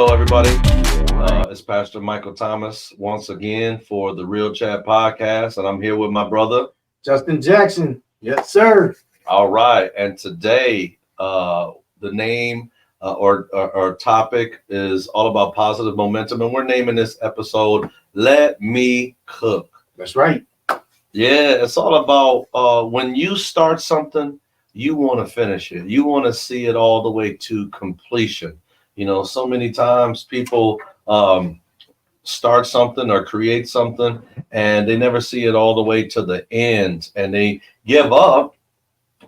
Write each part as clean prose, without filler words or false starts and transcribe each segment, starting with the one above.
Hello, everybody. It's Pastor Michael Thomas once again for the Real Chat podcast, and I'm here with my brother Justin Jackson. Yes, sir. All right, and today the name or topic is all about positive momentum, and we're naming this episode "Let Me Cook." That's right. Yeah, it's all about when you start something, you want to finish it. You want to see it all the way to completion. You know, so many times people start something or create something and they never see it all the way to the end, and they give up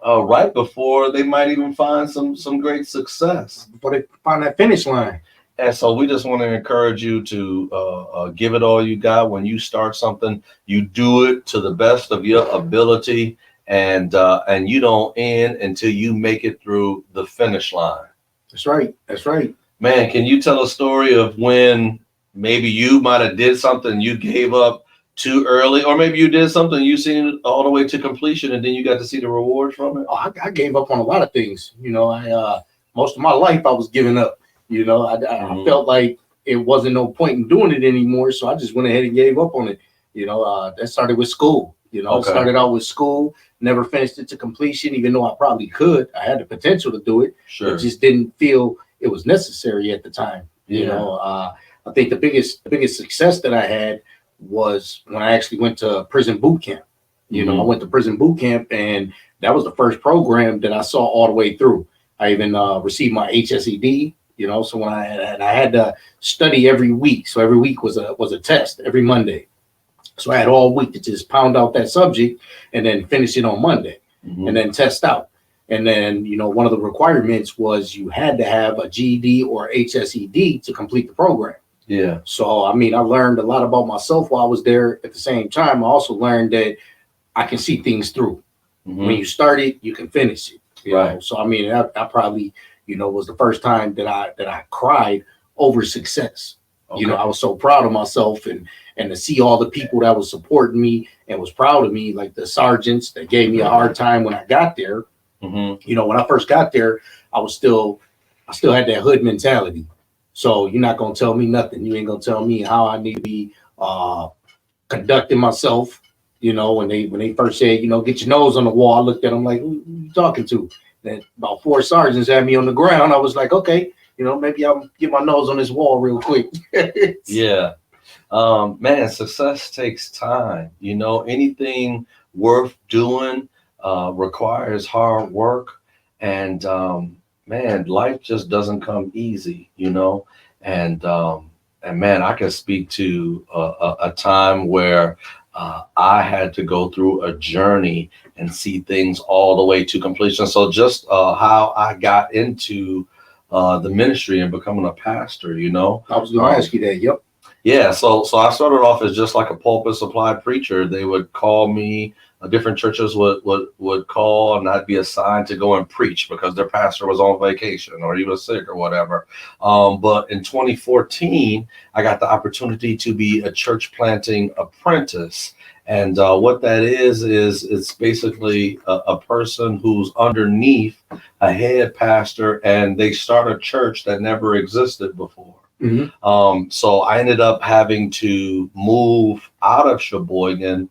right before they might even find some great success. Before they find that finish line. And so we just want to encourage you to give it all you got. When you start something, you do it to the best of your ability, and you don't end until you make it through the finish line. That's right. That's right. Man, can you tell a story of when maybe you might have did something you gave up too early, or maybe you did something you seen it all the way to completion and then you got to see the rewards from it? Oh, I gave up on a lot of things. You know, I most of my life I was giving up. You know, I felt like it wasn't no point in doing it anymore, so I just went ahead and gave up on it. You know, that started with school. You know, Okay. Started out with school, never finished it to completion, even though I probably could. I had the potential to do it, Sure. but just didn't feel it was necessary at the time. You know, I think the biggest success that I had was when I actually went to prison boot camp. You know, I went to prison boot camp, and that was the first program that I saw all the way through. I even received my HSED. You know, so when I had to study every week, so every week was a test every Monday. So I had all week to just pound out that subject and then finish it on Monday, and then test out. And then, you know, one of the requirements was you had to have a GED or HSED to complete the program. Yeah. So, I mean, I learned a lot about myself while I was there. At the same time, I also learned that I can see things through. When you start it, you can finish it. You know? So, I mean, I probably, you know, was the first time that I cried over success. Okay. You know, I was so proud of myself, and to see all the people that was supporting me and was proud of me, like the sergeants that gave me a hard time when I got there. You know, when I first got there, I still had that hood mentality. So you're not gonna tell me nothing. You ain't gonna tell me how I need to be conducting myself. You know, when they first said, you know, get your nose on the wall, I looked at them like, who you talking to? Then about 4 sergeants had me on the ground. I was like, okay, you know, maybe I'll get my nose on this wall real quick. Yeah. Man, success takes time. You know, anything worth doing requires hard work, and man, life just doesn't come easy, you know. And man, I can speak to a time where I had to go through a journey and see things all the way to completion. So just how I got into the ministry and becoming a pastor, you know. I was going to ask you that. Yep. Yeah, so I started off as just like a pulpit supply preacher. They would call me, different churches would call, and I'd be assigned to go and preach because their pastor was on vacation or he was sick or whatever. But in 2014, I got the opportunity to be a church planting apprentice. And what that is it's basically a person who's underneath a head pastor, and they start a church that never existed before. So I ended up having to move out of Sheboygan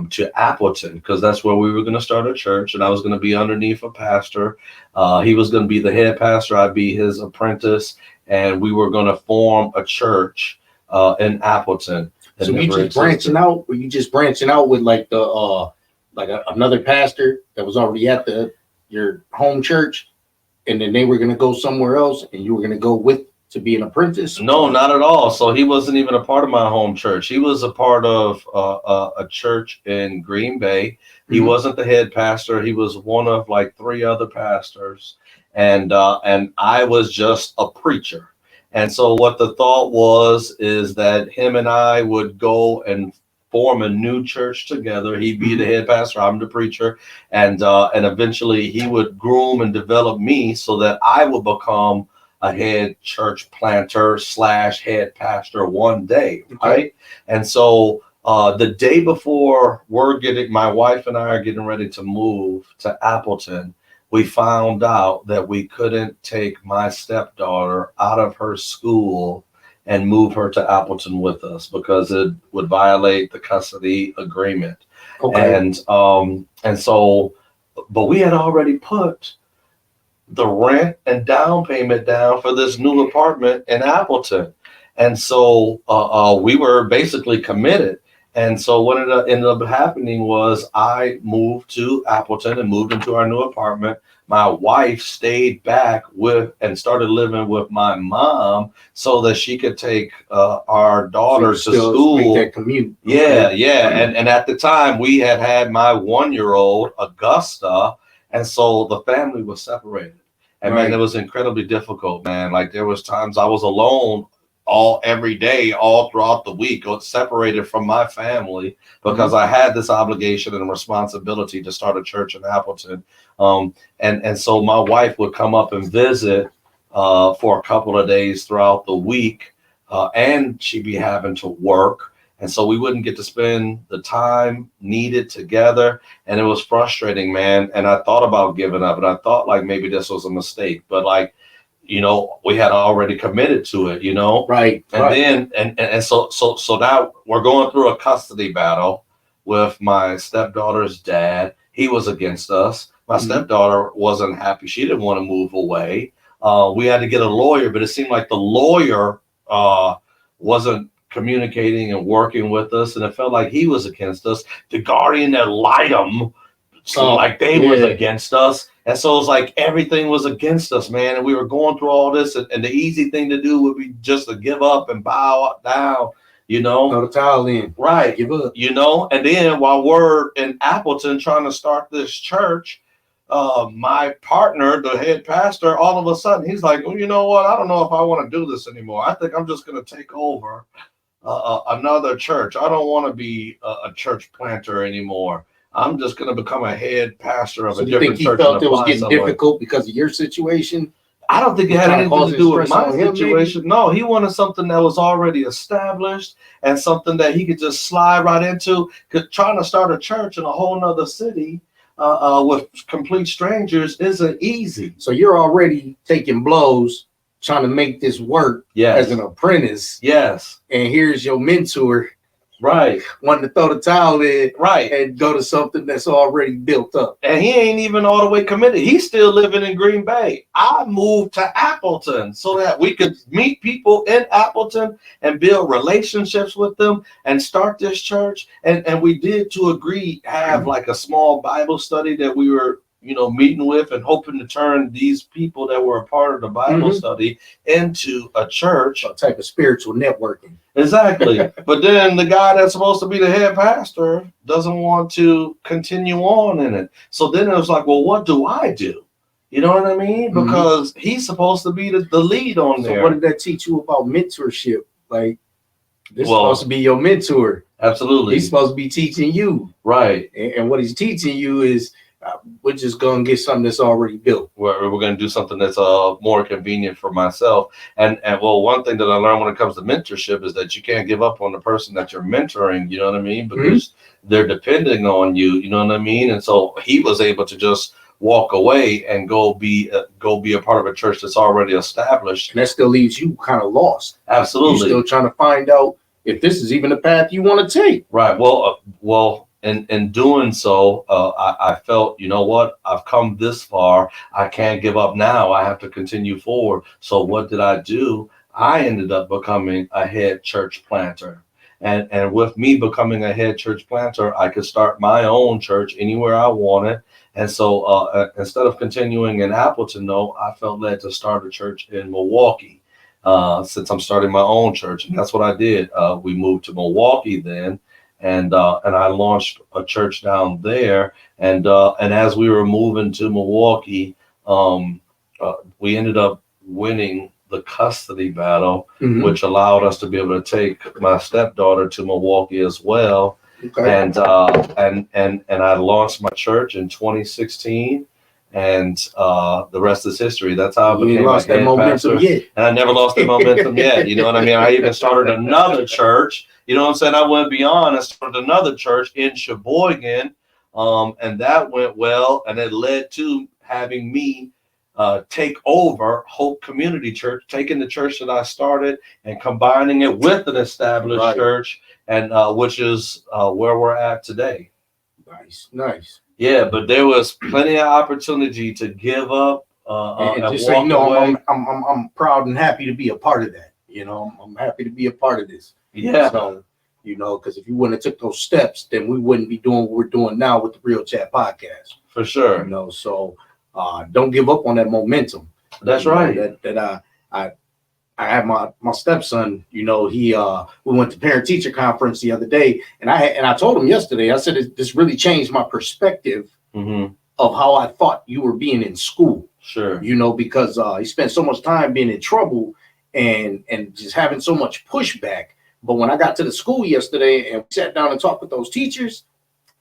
to Appleton, because that's where we were going to start a church, and I was going to be underneath a pastor. He was going to be the head pastor. I'd be his apprentice, and we were going to form a church in Appleton. So you just branching out, or you just branching out with like the another pastor that was already at your home church, and then they were going to go somewhere else, and you were going to go with to be an apprentice? No, not at all. So he wasn't even a part of my home church. He was a part of a church in Green Bay. He wasn't the head pastor. He was one of like 3 other pastors, and I was just a preacher. And so what the thought is that him and I would go and form a new church together. He'd be the head pastor, I'm the preacher, and eventually he would groom and develop me so that I would become a head church planter / head pastor one day, right? And so the day before my wife and I are getting ready to move to Appleton, we found out that we couldn't take my stepdaughter out of her school and move her to Appleton with us because it would violate the custody agreement. Okay. And so, but we had already put the rent and down payment down for this new apartment in Appleton. And so we were basically committed. And so what ended up happening was I moved to Appleton and moved into our new apartment. My wife stayed back and started living with my mom so that she could take our daughter to school. Make that commute. Yeah, Okay. yeah. And at the time we had my 1-year-old Augusta. And so the family was separated. And man, it was incredibly difficult, man. Like there was times I was alone every day, all throughout the week, separated from my family because I had this obligation and responsibility to start a church in Appleton. And so my wife would come up and visit for a couple of days throughout the week, and she'd be having to work. And so we wouldn't get to spend the time needed together. And it was frustrating, man. And I thought about giving up, and I thought like maybe this was a mistake, but like, you know, we had already committed to it, you know? Right. And then, so now we're going through a custody battle with my stepdaughter's dad. He was against us. My stepdaughter wasn't happy. She didn't want to move away. We had to get a lawyer, but it seemed like the lawyer wasn't communicating and working with us. And it felt like he was against us. The guardian ad litem, like they was against us. And so it was like everything was against us, man. And we were going through all this. And the easy thing to do would be just to give up and bow down, you know. Throw the towel in. Right. Give up. You know. And then while we're in Appleton trying to start this church, my partner, the head pastor, all of a sudden, he's like, well, you know what? I don't know if I want to do this anymore. I think I'm just going to take over another church. I don't want to be a church planter anymore. I'm just going to become a head pastor of a different church. You felt it was getting difficult because of your situation? I don't think it had anything to do with my situation. No, he wanted something that was already established and something that he could just slide right into. Because trying to start a church in a whole nother city with complete strangers isn't easy. So you're already taking blows, trying to make this work as an apprentice. Yes. And here's your mentor. Right. Wanting to throw the towel in. Right. And go to something that's already built up. And he ain't even all the way committed. He's still living in Green Bay. I moved to Appleton so that we could meet people in Appleton and build relationships with them and start this church. And we did to agree have like a small Bible study that we were, you know, meeting with and hoping to turn these people that were a part of the Bible study into a church. A type of spiritual networking. Exactly. But then the guy that's supposed to be the head pastor doesn't want to continue on in it. So then it was like, well, what do I do? You know what I mean? Because he's supposed to be the lead on there. So what did that teach you about mentorship? Like, this is supposed to be your mentor. Absolutely. He's supposed to be teaching you. Right. And what he's teaching you is, we're just going to get something that's already built. We're going to do something that's more convenient for myself. And well, one thing that I learned when it comes to mentorship is that you can't give up on the person that you're mentoring. You know what I mean? Because they're depending on you. You know what I mean? And so he was able to just walk away and go be a part of a church that's already established. And that still leaves you kind of lost. Absolutely. You're still trying to find out if this is even the path you want to take. Right. Well. In doing so, I felt, you know what, I've come this far. I can't give up now. I have to continue forward. So what did I do? I ended up becoming a head church planter. And with me becoming a head church planter, I could start my own church anywhere I wanted. And so instead of continuing in Appleton, though, I felt led to start a church in Milwaukee since I'm starting my own church. And that's what I did. We moved to Milwaukee then. And I launched a church down there. And as we were moving to Milwaukee, we ended up winning the custody battle, which allowed us to be able to take my stepdaughter to Milwaukee as well. Okay. And I launched my church in 2016. And the rest is history. That's how I became a head pastor. And I never lost the momentum yet. You know what I mean? I even started another church. You know what I'm saying? I went beyond and started another church in Sheboygan. And that went well. And it led to having me take over Hope Community Church, taking the church that I started and combining it with an established church, and which is where we're at today. Nice. Yeah, but there was plenty of opportunity to give up. And just so you know, I'm proud and happy to be a part of that. You know, I'm happy to be a part of this. Yeah. So, you know, because if you wouldn't have took those steps, then we wouldn't be doing what we're doing now with the Real Chat podcast. For sure. You know, so don't give up on that momentum. That's right. I had my stepson, you know, we went to parent teacher conference the other day, and I told him yesterday, I said, this really changed my perspective of how I thought you were being in school. Sure. You know, because he spent so much time being in trouble and just having so much pushback. But when I got to the school yesterday and we sat down and talked with those teachers,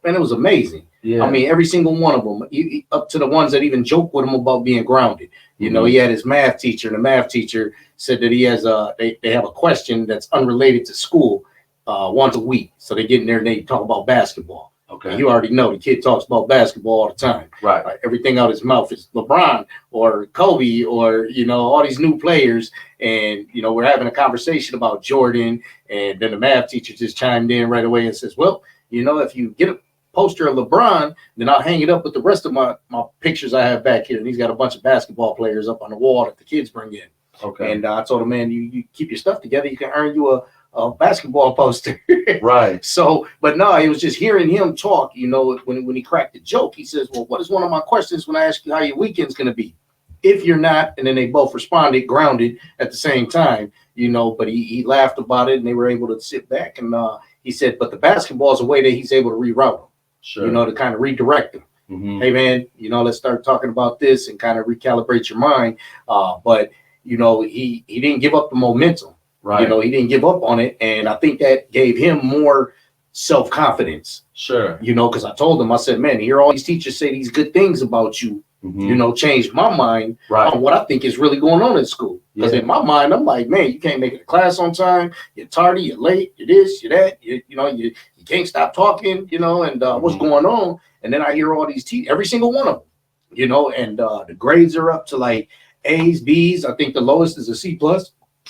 man, it was amazing. Yeah. I mean, every single one of them, up to the ones that even joked with him about being grounded. You know, he had his math teacher, and the math teacher said that he has they have a question that's unrelated to school once a week. So they get in there and they talk about basketball. Okay. And you already know the kid talks about basketball all the time. Right. Everything out his mouth is LeBron or Kobe or, you know, all these new players. And, you know, we're having a conversation about Jordan. And then the math teacher just chimed in right away and says, well, you know, if you get a poster of LeBron, then I'll hang it up with the rest of my pictures I have back here. And he's got a bunch of basketball players up on the wall that the kids bring in. Okay. And I told him, man, you keep your stuff together, you can earn you a basketball poster. Right. So, but no, it was just hearing him talk, you know, when he cracked the joke, he says, well, what is one of my questions when I ask you how your weekend's going to be? If you're not, and then they both responded grounded at the same time, you know, but he laughed about it and they were able to sit back. And he said, but the basketball is a way that he's able to reroute them, sure, you know, to kind of redirect them. Mm-hmm. Hey, man, you know, let's start talking about this and kind of recalibrate your mind. But, you know, he didn't give up the momentum. Right. You know, he didn't give up on it. And I think that gave him more self-confidence. Sure. You know, because I told him, I said, man, hear all these teachers say these good things about you, you know, changed my mind on what I think is really going on in school. Because in my mind, I'm like, man, you can't make it to class on time. You're tardy, you're late, you're this, you're that. You know, you can't stop talking, you know, and what's going on. And then I hear all these teachers, every single one of them, you know, and the grades are up to like A's, B's. I think the lowest is a C+.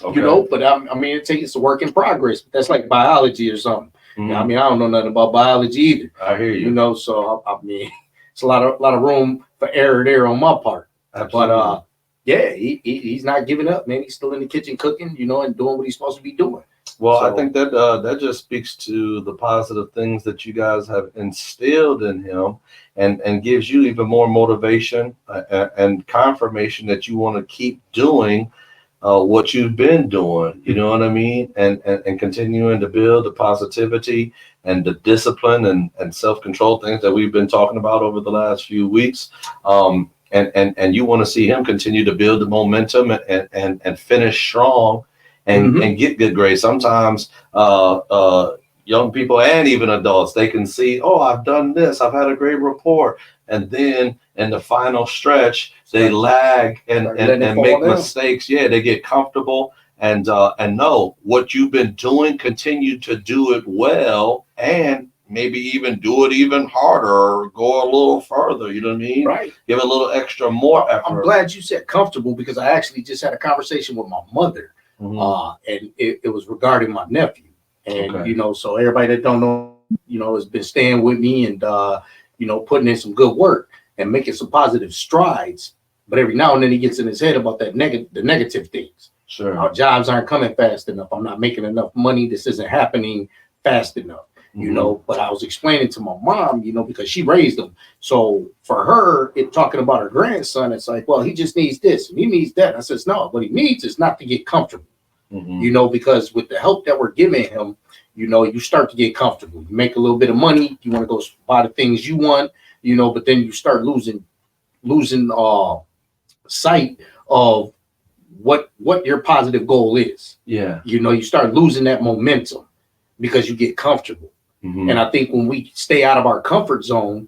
Okay. You know, but I mean, it's a work in progress. That's like biology or something. Mm-hmm. I mean, I don't know nothing about biology either. I hear you. You know, so I mean, it's a lot of room for error there on my part. Absolutely. But yeah, he's not giving up, man. He's still in the kitchen cooking, you know, and doing what he's supposed to be doing. Well, so, I think that that just speaks to the positive things that you guys have instilled in him, and gives you even more motivation and confirmation that you want to keep doing what you've been doing, you know what I mean? And continuing to build the positivity and the discipline and self-control things that we've been talking about over the last few weeks. And you want to see him continue to build the momentum and finish strong and get good grades. Sometimes young people and even adults, they can see, oh, I've done this, I've had a great report. And then in the final stretch, they lag and make mistakes. Yeah, they get comfortable and know what you've been doing, continue to do it well, and maybe even do it even harder or go a little further. You know what I mean? Right. Give it a little extra more effort. I'm glad you said comfortable, because I actually just had a conversation with my mother, and it was regarding my nephew. And, you know, so everybody that don't know, you know, has been staying with me and, you know, putting in some good work and making some positive strides. But every now and then he gets in his head about the negative things. Sure. Our jobs aren't coming fast enough. I'm not making enough money. This isn't happening fast enough, you know. But I was explaining to my mom, you know, because she raised him. So for her, talking about her grandson, it's like, well, he just needs this and he needs that. I says, no, what he needs is not to get comfortable, you know, because with the help that we're giving him, you know, you start to get comfortable. You make a little bit of money. You want to go buy the things you want, you know, but then you start losing sight of what your positive goal is. Yeah. You know, you start losing that momentum because you get comfortable. And I think when we stay out of our comfort zone,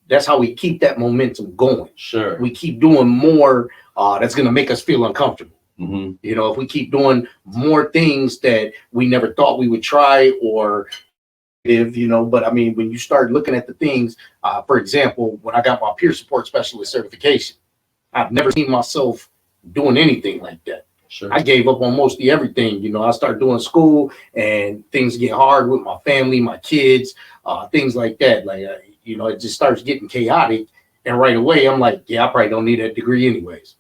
that's how we keep that momentum going. Sure. We keep doing more that's going to make us feel uncomfortable. You know, if we keep doing more things that we never thought we would try, or you know, but I mean, when you start looking at the things, for example, when I got my peer support specialist certification, I've never seen myself doing anything like that. Sure. I gave up on mostly everything. You know, I started doing school and things get hard with my family, my kids, things like that. Like, you know, it just starts getting chaotic. And right away, I'm like, yeah, I probably don't need that degree anyways.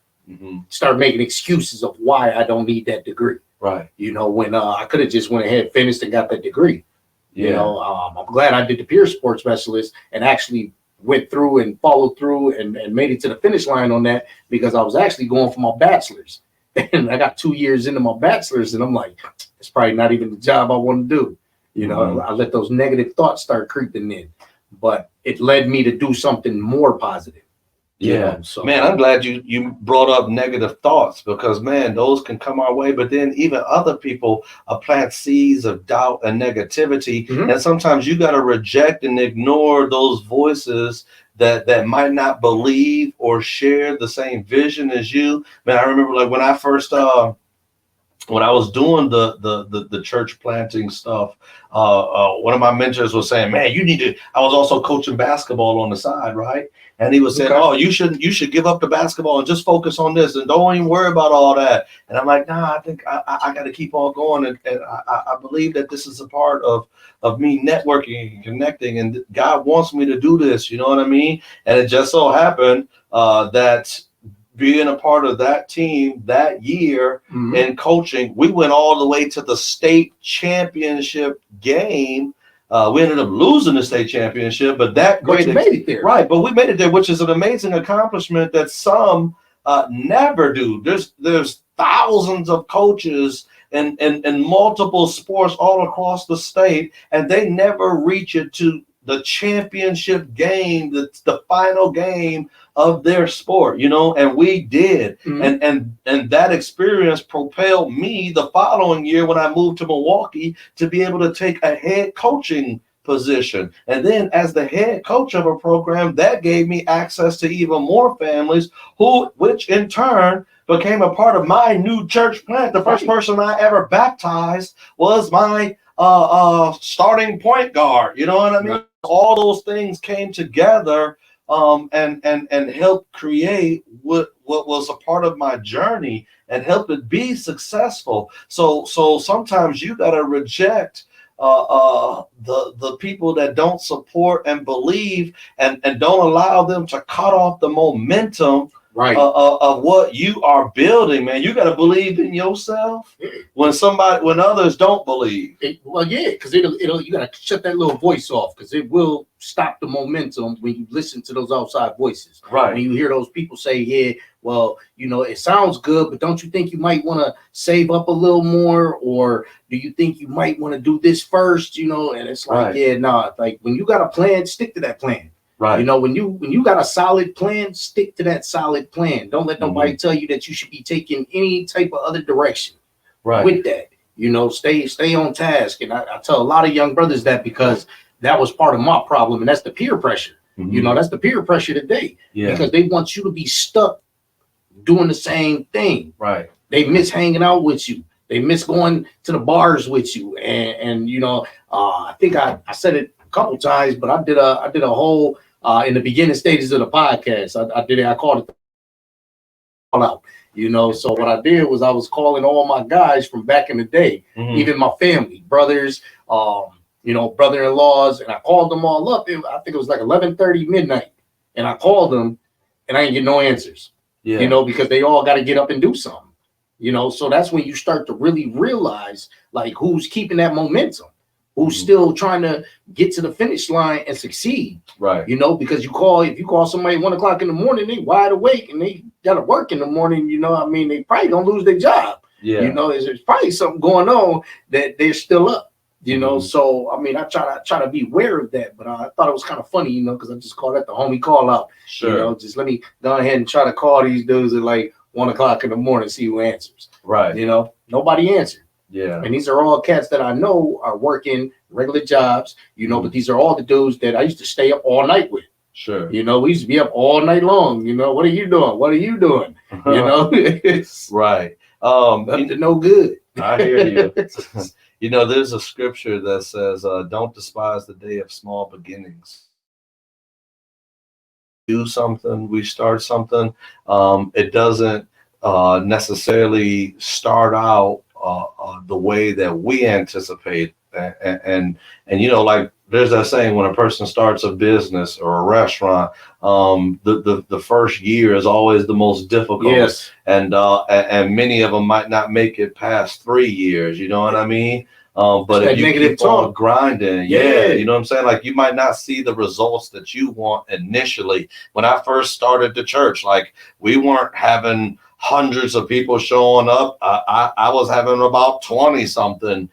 Start making excuses of why I don't need that degree. Right. You know, when I could have just went ahead, finished, and got that degree. Yeah. You know, I'm glad I did the peer support specialist and actually went through and followed through and made it to the finish line on that, because I was actually going for my bachelor's. And I got 2 years into my bachelor's and I'm like, it's probably not even the job I want to do. You know, I let those negative thoughts start creeping in, but it led me to do something more positive. Yeah. You know, so Man, I'm glad you brought up negative thoughts, because man, those can come our way, but then even other people plant seeds of doubt and negativity. And sometimes you got to reject and ignore those voices that might not believe or share the same vision as you. Man, I remember like when I first when I was doing the church planting stuff, one of my mentors was saying, man, you need to, I was also coaching basketball on the side, right? And he was saying, oh, you should give up the basketball and just focus on this and don't even worry about all that. And I'm like, nah, I think I got to keep on going. And I believe that this is a part of me networking and connecting, and God wants me to do this, you know what I mean? And it just so happened that being a part of that team that year in coaching, we went all the way to the state championship game. We ended up losing the state championship, but that great, you made it there, right? But we made it there, which is an amazing accomplishment that some never do. There's thousands of coaches in multiple sports all across the state, and they never reach it to the championship game, the final game of their sport, you know, and we did. And that experience propelled me the following year when I moved to Milwaukee to be able to take a head coaching position. And then as the head coach of a program, that gave me access to even more families which in turn became a part of my new church plant. The first person I ever baptized was my starting point guard. You know what I mean? All those things came together and helped create what was a part of my journey and helped it be successful. So sometimes you got to reject the people that don't support and believe and don't allow them to cut off the momentum of what you are building, man. You got to believe in yourself when others don't believe. Well, yeah, because you got to shut that little voice off, because it will stop the momentum when you listen to those outside voices. Right. When you hear those people say, yeah, well, you know, it sounds good, but don't you think you might want to save up a little more? Or do you think you might want to do this first? You know, and it's like, yeah, nah, like when you got a plan, stick to that plan. Right. You know, when you got a solid plan, stick to that solid plan. Don't let nobody tell you that you should be taking any type of other direction with that. You know, stay on task. And I tell a lot of young brothers that, because that was part of my problem, and that's the peer pressure. You know, that's the peer pressure today. Because they want you to be stuck doing the same thing. Right. They miss hanging out with you. They miss going to the bars with you. And you know, I think I said it a couple times, but I did a whole in the beginning stages of the podcast. I called it all out. You know, so what I did was I was calling all my guys from back in the day, even my family, brothers, you know, brother-in-laws, and I called them all up. I think it was like 11:30 midnight, and I called them, and I didn't get no answers. You know, because they all got to get up and do something. You know, so that's when you start to really realize like who's keeping that momentum, who's still trying to get to the finish line and succeed. Right. You know, because if you call somebody 1 o'clock in the morning, they wide awake and they got to work in the morning. You know, I mean, they probably gonna lose their job. You know, there's probably something going on that they're still up. You know, so I mean, I try to be aware of that, but I thought it was kind of funny, you know, because I just call that the homie call out. Sure. You know, just let me go ahead and try to call these dudes at like 1 o'clock in the morning, see who answers. Right. You know, nobody answered. Yeah. And these are all cats that I know are working regular jobs, you know, but these are all the dudes that I used to stay up all night with. Sure. You know, we used to be up all night long. You know, what are you doing? What are you doing? You know, it's right. Up to no good. I hear you. You know, there's a scripture that says, don't despise the day of small beginnings. Do something, we start something. It doesn't necessarily start out the way that we anticipate. And you know, like there's that saying, when a person starts a business or a restaurant, the first year is always the most difficult. Yes. And many of them might not make it past 3 years. You know what I mean? But if you keep on grinding, you know what I'm saying? Like, you might not see the results that you want initially. When I first started the church, like, we weren't having hundreds of people showing up. I was having about 20 something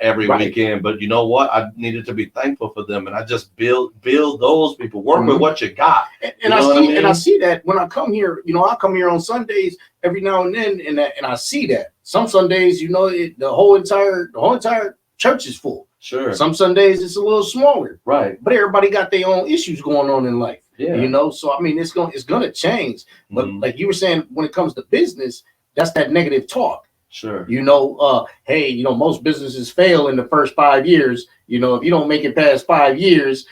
every weekend. But you know what? I needed to be thankful for them, and I just build those people. Work with what you got. And I see that when I come here. You know, I come here on Sundays every now and then, and I see that some Sundays, you know, the whole entire church is full. Sure. Some Sundays it's a little smaller. Right. But everybody got their own issues going on in life. Yeah. You know, so I mean, it's gonna change. But like you were saying, when it comes to business, that's that negative talk. Sure. You know, hey, you know, most businesses fail in the first 5 years. You know, if you don't make it past 5 years,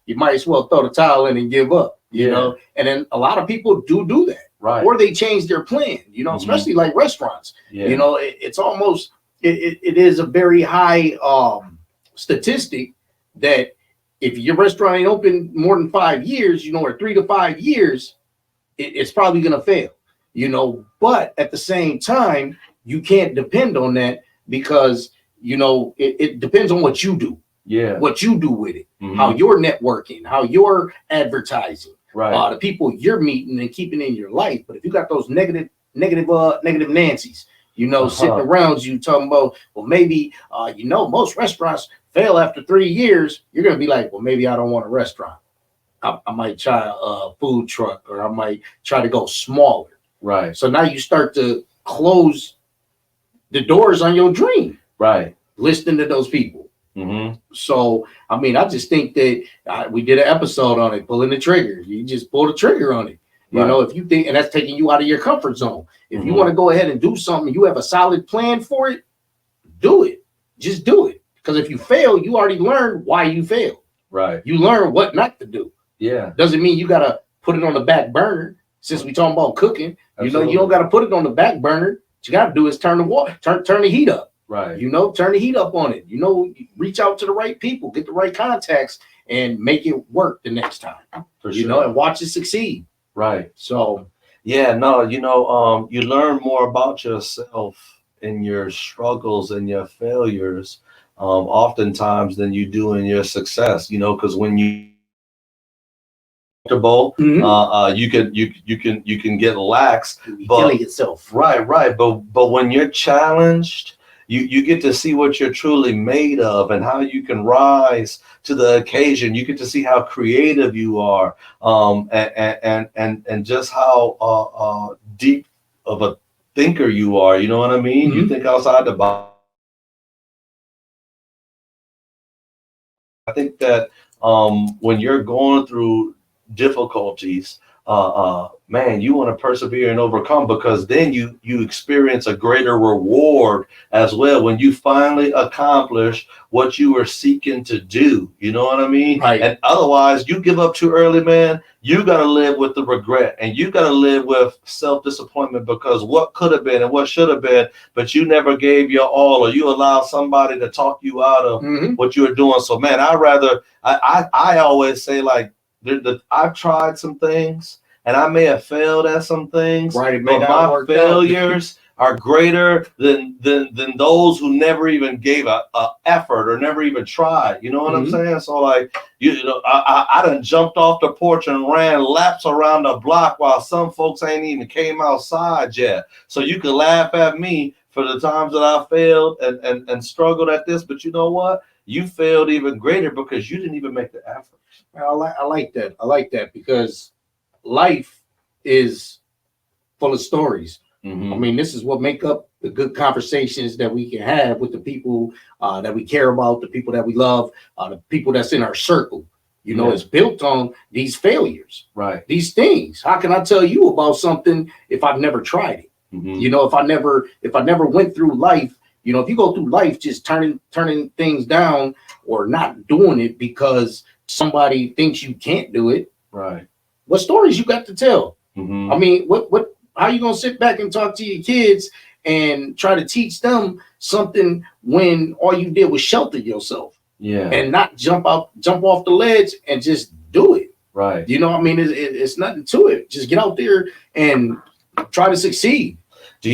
you might as well throw the towel in and give up. You know, and then a lot of people do that. Right. Or they change their plan, you know, especially like restaurants. Yeah. You know, it's almost it is a very high statistic that if your restaurant ain't open more than 5 years, you know, or 3 to 5 years, it's probably gonna fail. You know, but at the same time, you can't depend on that, because you know it depends on what you do. Yeah. What you do with it, how you're networking, how you're advertising. Right. The people you're meeting and keeping in your life. But if you got those negative Nancy's, you know, sitting around you talking about, well, maybe, you know, most restaurants fail after 3 years, you're going to be like, well, maybe I don't want a restaurant. I might try a food truck, or I might try to go smaller. Right. So now you start to close the doors on your dream. Right. Listening to those people. So, I mean, I just think that we did an episode on it, pulling the trigger. You just pull the trigger on it. You know, if you think, and that's taking you out of your comfort zone. If you want to go ahead and do something, you have a solid plan for it, do it. Just do it. Because if you fail, you already learned why you failed. Right. You learn what not to do. Yeah. Doesn't mean you got to put it on the back burner. Since we talking about cooking, you know, you don't got to put it on the back burner. What you got to do is turn the heat up. Right. You know, turn the heat up on it. You know, reach out to the right people, get the right contacts, and make it work the next time. You know, and watch it succeed. Right. So, yeah, no, you know, you learn more about yourself in your struggles and your failures, oftentimes, than you do in your success. You know, because when you comfortable, you can get lax, killing yourself. Right. But when you're challenged, you get to see what you're truly made of and how you can rise to the occasion. You get to see how creative you are, and just how deep of a thinker you are. You know what I mean? You think outside the box. I think that when you're going through difficulties, man, you want to persevere and overcome, because then you experience a greater reward as well when you finally accomplish what you were seeking to do. You know what I mean? Right. And otherwise, you give up too early, man, you got to live with the regret, and you got to live with self-disappointment, because what could have been and what should have been, but you never gave your all, or you allowed somebody to talk you out of what you were doing. So, man, I always say, like, I've tried some things, and I may have failed at some things, right, but my failures are greater than those who never even gave a effort or never even tried. You know what I'm saying? So, like, you know, I done jumped off the porch and ran laps around the block while some folks ain't even came outside yet. So you can laugh at me for the times that I failed and struggled at this, but you know what? You failed even greater because you didn't even make the effort. I like that. I like that, because life is full of stories. I mean, this is what make up the good conversations that we can have with the people that we care about, the people that we love, the people that's in our circle. You know, it's built on these failures, right? These things. How can I tell you about something if I've never tried it? You know, if I never went through life You know, if you go through life just turning things down or not doing it because somebody thinks you can't do it, Right. what stories you got to tell? Mm-hmm. I mean, how you gonna sit back and talk to your kids and try to teach them something when all you did was shelter yourself Yeah. and not jump off the ledge and just do it? Right. You know, I mean, it's nothing to it. Just get out there and try to succeed. Do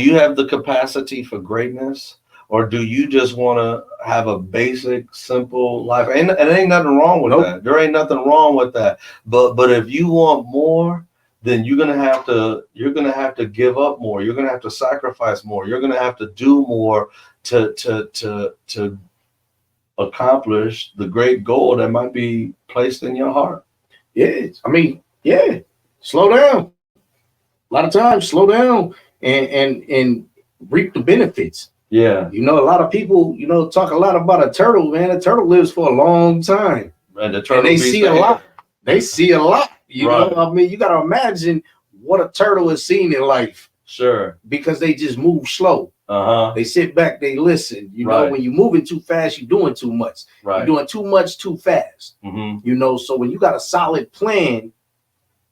you have the capacity for greatness, or do you just want to have a basic, simple life? And ain't nothing wrong with that. There ain't nothing wrong with that. But if you want more, then you're gonna have to give up more. You're gonna have to sacrifice more. You're gonna have to do more to accomplish the great goal that might be placed in your heart. Yeah, I mean, yeah. Slow down. A lot of times, slow down and reap the benefits. Yeah. You know, a lot of people, you know, talk a lot about a turtle, man. A turtle lives for a long time. And the turtle they see a lot. They see a lot. You Right. know, I mean, you gotta imagine what a turtle has seen in life. Sure. Because they just move slow. Uh-huh. They sit back, they listen. You know, Right. when you're moving too fast, you're doing too much. Right. You're doing too much too fast. Mm-hmm. You know, so when you got a solid plan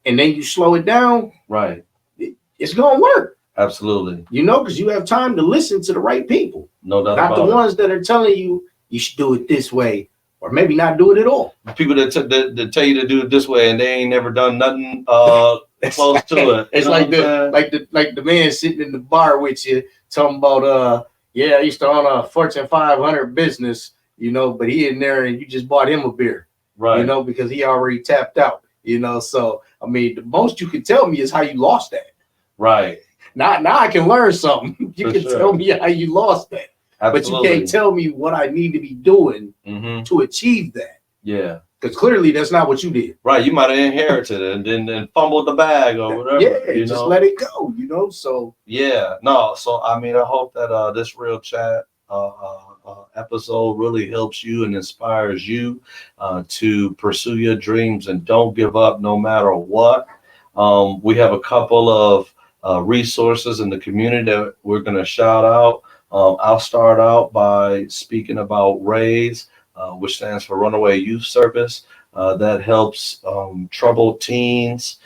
and then you slow it down, Right. it's gonna work. Absolutely. You know, because you have time to listen to the right people, No doubt not about the it. ones that are telling you you should do it this way, or maybe not do it at all. People that tell you to do it this way and they ain't never done nothing close to it. It's like the man sitting in the bar with you talking about yeah, I used to own a Fortune 500 business, you know, but he in there and you just bought him a beer, right. You know, because he already tapped out, you know. So I mean, the most you can tell me is how you lost that. Right. Now I can learn something. You For can sure. tell me how you lost that. Absolutely. But you can't tell me what I need to be doing Mm-hmm. to achieve that. Yeah. Because clearly that's not what you did. Right. You might have inherited it and then fumbled the bag or whatever. Yeah, you just know? let it go, you know. So yeah. No. So I mean, I hope that this real chat episode really helps you and inspires you to pursue your dreams and don't give up no matter what. We have a couple of resources in the community that we're going to shout out. I'll start out by speaking about RAISE, which stands for Runaway Youth Service. That helps troubled teens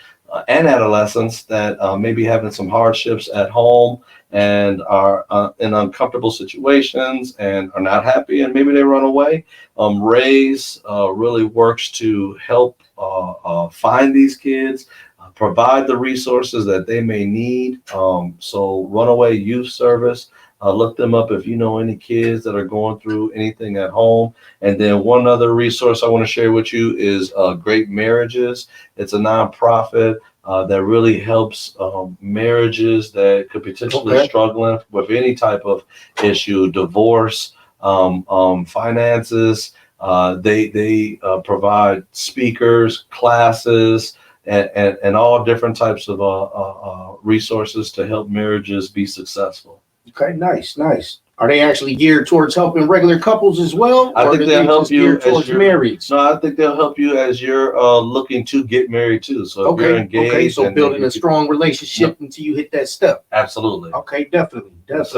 and adolescents that may be having some hardships at home and are in uncomfortable situations and are not happy and maybe they run away. RAISE really works to help find these kids, provide the resources that they may need. So Runaway Youth Service, look them up if you know any kids that are going through anything at home. And then one other resource I want to share with you is Great Marriages. It's a nonprofit that really helps marriages that could potentially struggling with any type of issue, divorce, finances. They provide speakers, classes, and all different types of resources to help marriages be successful. okay, nice. Are they actually geared towards helping regular couples as well? I think they'll help you towards marriage. No, I think they'll help you as you're looking to get married too. So if you're engaged, okay. So building a strong relationship until you hit that step. Absolutely. Okay, definitely. Yes,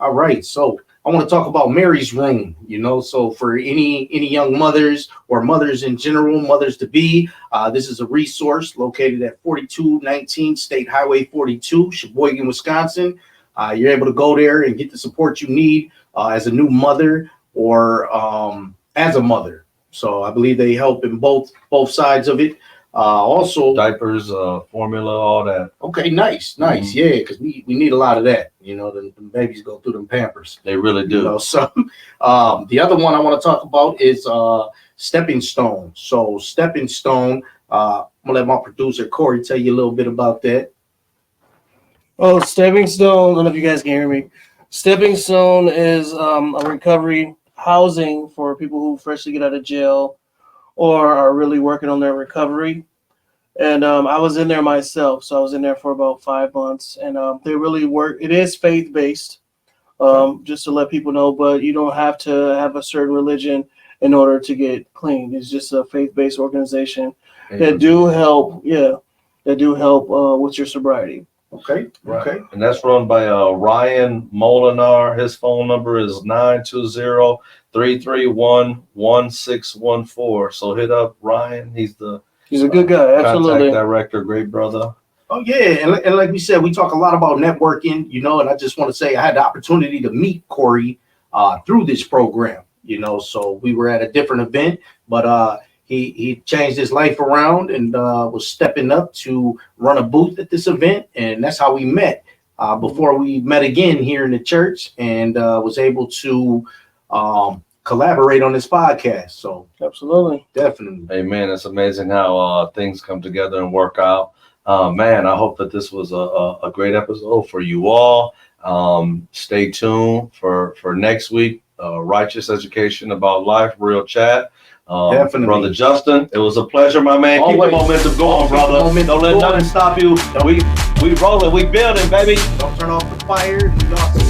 All right. So I want to talk about Mary's Room. You know, so for any young mothers or mothers in general, mothers to be, this is a resource located at 4219 State Highway 42, Sheboygan, Wisconsin. You're able to go there and get the support you need as a new mother or as a mother. So I believe they help in both sides of it. Also diapers, formula, all that. Okay, nice. Mm-hmm. Yeah, because we need a lot of that. You know, the babies go through them Pampers. They really do. You know, so the other one I want to talk about is Stepping Stone. So Stepping Stone, I'm gonna let my producer Corey tell you a little bit about that. Oh, Stepping Stone, I don't know if you guys can hear me. Stepping Stone is a recovery housing for people who freshly get out of jail or are really working on their recovery. And I was in there myself. So I was in there for about 5 months. And they really work. It is faith-based, just to let people know. But you don't have to have a certain religion in order to get clean. It's just a faith-based organization that do help. Yeah, that do help with your sobriety. Okay. Right. Okay. And that's run by Ryan Molinar. His phone number is 920-331-1614. So hit up Ryan. He's the He's a good guy. Absolutely. contact director, great brother. Oh yeah, and like we said, we talk a lot about networking, you know, and I just want to say I had the opportunity to meet Corey through this program, you know. So we were at a different event, but he changed his life around and was stepping up to run a booth at this event, and that's how we met. Before we met again here in the church, and was able to collaborate on this podcast. So Absolutely. definitely. Hey man, it's amazing how things come together and work out. Man, I hope that this was a great episode for you all. Stay tuned for next week. Righteous Education About Life, Real Chat. Definitely. Brother Justin, it was a pleasure, my man. Always. Keep the momentum going, brother. Don't let nothing stop you. We rolling, we building, baby. Don't turn off the fire. Y'all